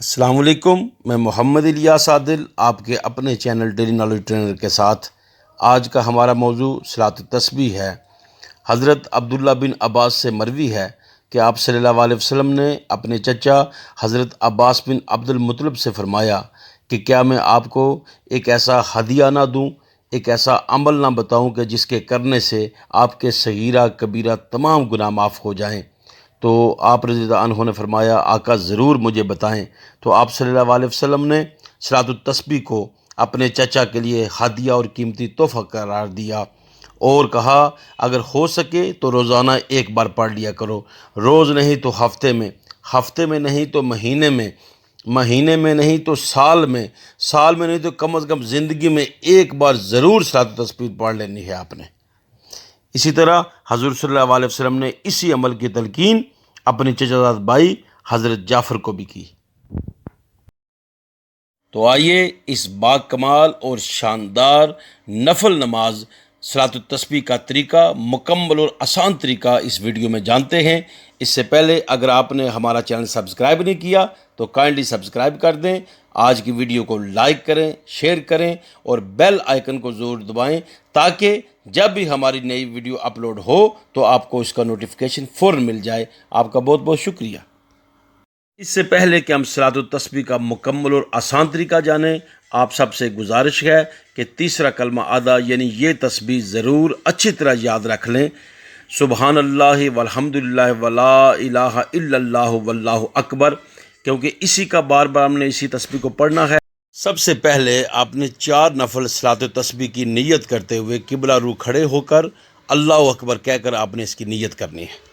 السلام علیکم، میں محمد الیاس عادل آپ کے اپنے چینل ڈیلی نالج ٹرینر کے ساتھ آج کا ہمارا موضوع صلاۃ التسبیح ہے۔ حضرت عبداللہ بن عباس سے مروی ہے کہ آپ صلی اللہ علیہ وسلم نے اپنے چچا حضرت عباس بن عبد المطلب سے فرمایا کہ کیا میں آپ کو ایک ایسا ہدیہ نہ دوں، ایک ایسا عمل نہ بتاؤں کہ جس کے کرنے سے آپ کے صغیرہ کبیرہ تمام گناہ معاف ہو جائیں۔ تو آپ رضی اللہ عنہ نے فرمایا آقا ضرور مجھے بتائیں۔ تو آپ صلی اللہ علیہ وسلم نے صلاۃ التسبیح کو اپنے چچا کے لیے ہدیہ اور قیمتی تحفہ قرار دیا اور کہا اگر ہو سکے تو روزانہ ایک بار پڑھ لیا کرو، روز نہیں تو ہفتے میں نہیں تو مہینے میں نہیں تو سال میں نہیں تو کم از کم زندگی میں ایک بار ضرور صلاۃ التسبیح پڑھ لینی ہے آپ نے۔ اسی طرح حضور صلی اللہ علیہ وسلم نے اسی عمل کی تلقین اپنے چچا زاد بھائی حضرت جعفر کو بھی کی۔ تو آئیے اس با کمال اور شاندار نفل نماز صلاۃ التسبیح کا طریقہ، مکمل اور آسان طریقہ اس ویڈیو میں جانتے ہیں۔ اس سے پہلے اگر آپ نے ہمارا چینل سبسکرائب نہیں کیا تو کائنڈلی سبسکرائب کر دیں، آج کی ویڈیو کو لائک کریں، شیئر کریں اور بیل آئیکن کو ضرور دبائیں تاکہ جب بھی ہماری نئی ویڈیو اپلوڈ ہو تو آپ کو اس کا نوٹیفیکیشن فوراً مل جائے۔ آپ کا بہت بہت شکریہ۔ اس سے پہلے کہ ہم صلاۃ التسبیح کا مکمل اور آسان طریقہ جانیں، آپ سب سے گزارش ہے کہ تیسرا کلمہ ادا یعنی یہ تسبیح ضرور اچھی طرح یاد رکھ لیں، سبحان اللہ والحمد للہ ولا الہ الا اللہ واللہ اکبر، کیونکہ اسی کا بار بار ہم نے اسی تسبیح کو پڑھنا ہے۔ سب سے پہلے آپ نے 4 نفل صلاۃ التسبیح کی نیت کرتے ہوئے قبلہ رو کھڑے ہو کر اللہ اکبر کہہ کر آپ نے اس کی نیت کرنی ہے۔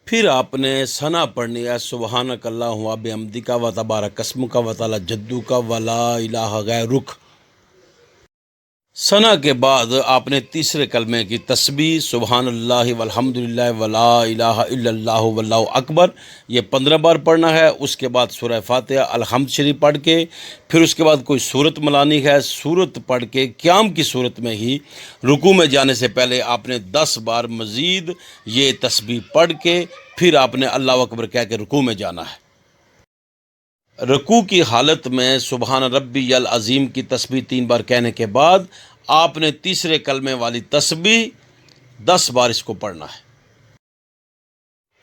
پھر آپ نے ثنا پڑھنی ہے، سبحانک اللہم و بحمدک و تبارک اسمک و تعالی جدک و لا الہ غیرک۔ ثنا کے بعد آپ نے تیسرے کلمے کی تسبیح سبحان اللہ والحمد للہ ولا الہ الا اللہ واللہ اکبر یہ 15 بار پڑھنا ہے۔ اس کے بعد سورہ فاتحہ الحمد شریف پڑھ کے پھر اس کے بعد کوئی صورت ملانی ہے، صورت پڑھ کے قیام کی صورت میں ہی رکوع میں جانے سے پہلے آپ نے 10 بار مزید یہ تسبیح پڑھ کے پھر آپ نے اللہ اکبر کہہ کے رکوع میں جانا ہے۔ رکوع کی حالت میں سبحان ربی العظیم کی تسبیح 3 بار کہنے کے بعد آپ نے تیسرے کلمے والی تسبیح 10 بار اس کو پڑھنا ہے۔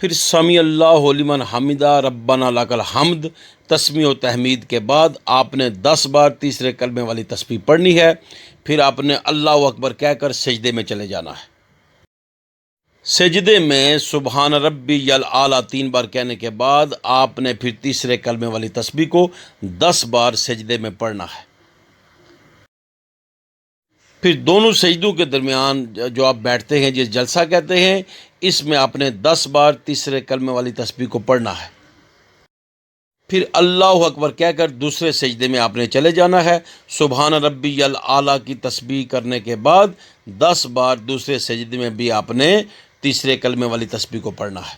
پھر سمیع اللہ لمن حمدہ ربنا لک الحمد تسمیع و تحمید کے بعد آپ نے 10 بار تیسرے کلمے والی تسبیح پڑھنی ہے۔ پھر آپ نے اللہ اکبر کہہ کر سجدے میں چلے جانا ہے۔ سجدے میں سبحان ربی الاعلیٰ 3 بار کہنے کے بعد آپ نے پھر تیسرے کلمے والی تسبیح کو 10 بار سجدے میں پڑھنا ہے۔ پھر دونوں سجدوں کے درمیان جو آپ بیٹھتے ہیں جس جلسہ کہتے ہیں، اس میں آپ نے 10 بار تیسرے کلمے والی تسبیح کو پڑھنا ہے۔ پھر اللہ اکبر کہہ کر دوسرے سجدے میں آپ نے چلے جانا ہے۔ سبحان ربی الاعلیٰ کی تسبیح کرنے کے بعد 10 بار دوسرے سجدے میں بھی آپ نے تیسرے کلمے والی تسبیح کو پڑھنا ہے۔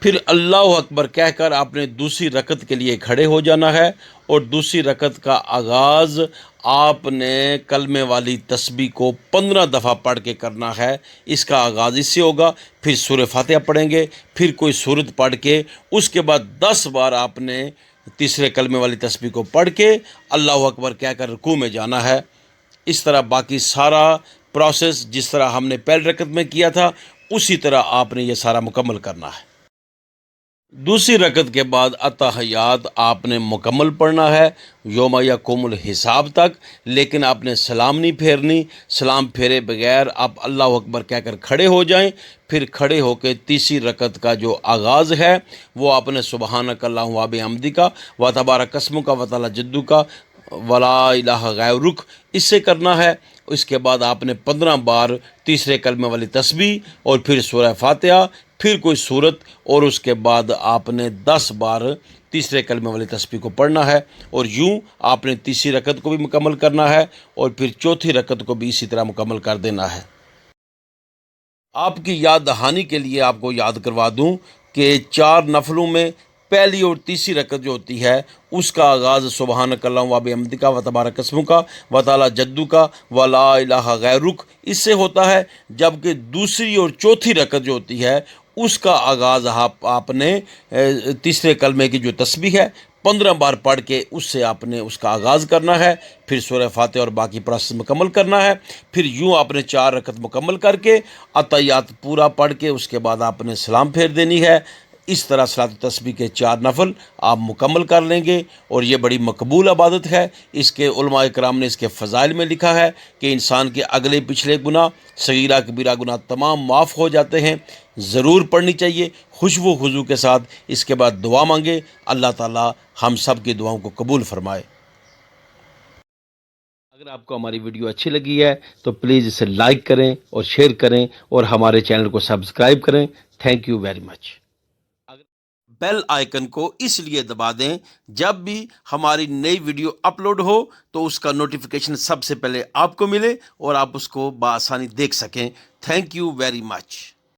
پھر اللہ اکبر کہہ کر آپ نے دوسری رکعت کے لیے کھڑے ہو جانا ہے اور دوسری رکعت کا آغاز آپ نے کلمے والی تسبیح کو 15 دفعہ پڑھ کے کرنا ہے۔ اس کا آغاز اس سے ہوگا، پھر سورہ فاتحہ پڑھیں گے، پھر کوئی سورت پڑھ کے اس کے بعد 10 بار آپ نے تیسرے کلمے والی تسبیح کو پڑھ کے اللہ اکبر کہہ کر رکوع میں جانا ہے۔ اس طرح باقی سارا پروسیس جس طرح ہم نے پہلی رکعت میں کیا تھا اسی طرح آپ نے یہ سارا مکمل کرنا ہے۔ دوسری رکعت کے بعد اتحیات آپ نے مکمل پڑھنا ہے یوم یقوم الحساب تک، لیکن آپ نے سلام نہیں پھیرنی۔ سلام پھیرے بغیر آپ اللہ اکبر کہہ کر کھڑے ہو جائیں، پھر کھڑے ہو کے تیسری رکعت کا جو آغاز ہے وہ آپ نے سبحانک اللہم و بحمدک و تبارک اسمک و تعالی جدک ولا الہ غیرک اس سے کرنا ہے۔ اس کے بعد آپ نے 15 بار تیسرے کلمے والی تسبیح اور پھر سورہ فاتحہ، پھر کوئی صورت اور اس کے بعد آپ نے 10 بار تیسرے کلمے والی تسبیح کو پڑھنا ہے، اور یوں آپ نے تیسری رکعت کو بھی مکمل کرنا ہے اور پھر چوتھی رکعت کو بھی اسی طرح مکمل کر دینا ہے۔ آپ کی یاد دہانی کے لیے آپ کو یاد کروا دوں کہ 4 نفلوں میں پہلی اور تیسری رکعت جو ہوتی ہے اس کا آغاز سبحانک اللہم و بحمدک و تبارک اسمک و تعالی جدک و لا الہ غیرک اس سے ہوتا ہے، جبکہ دوسری اور چوتھی رکعت جو ہوتی ہے اس کا آغاز آپ نے تیسرے کلمے کی جو تسبیح ہے 15 بار پڑھ کے اس سے آپ نے اس کا آغاز کرنا ہے، پھر سورہ فاتحہ اور باقی پروسیس مکمل کرنا ہے، پھر یوں آپ نے 4 رکعت مکمل کر کے عطیات پورا پڑھ کے اس کے بعد آپ نے سلام پھیر دینی ہے۔ اس طرح صلاۃ التسبیح کے 4 نفل آپ مکمل کر لیں گے، اور یہ بڑی مقبول عبادت ہے۔ اس کے علماء کرام نے اس کے فضائل میں لکھا ہے کہ انسان کے اگلے پچھلے گناہ، صغیرہ کبیرہ گناہ تمام معاف ہو جاتے ہیں۔ ضرور پڑھنی چاہیے خوشو و خضوع کے ساتھ۔ اس کے بعد دعا مانگے، اللہ تعالی ہم سب کی دعاؤں کو قبول فرمائے۔ اگر آپ کو ہماری ویڈیو اچھی لگی ہے تو پلیز اسے لائک کریں اور شیئر کریں، اور ہمارے چینل کو سبسکرائب کریں۔ Thank you very much. Bell icon کو اس لیے دبا دیں، جب بھی ہماری نئی ویڈیو اپلوڈ ہو تو اس کا نوٹیفیکیشن سب سے پہلے آپ کو ملے اور آپ اس کو بآسانی دیکھ سکیں۔ Thank you very much.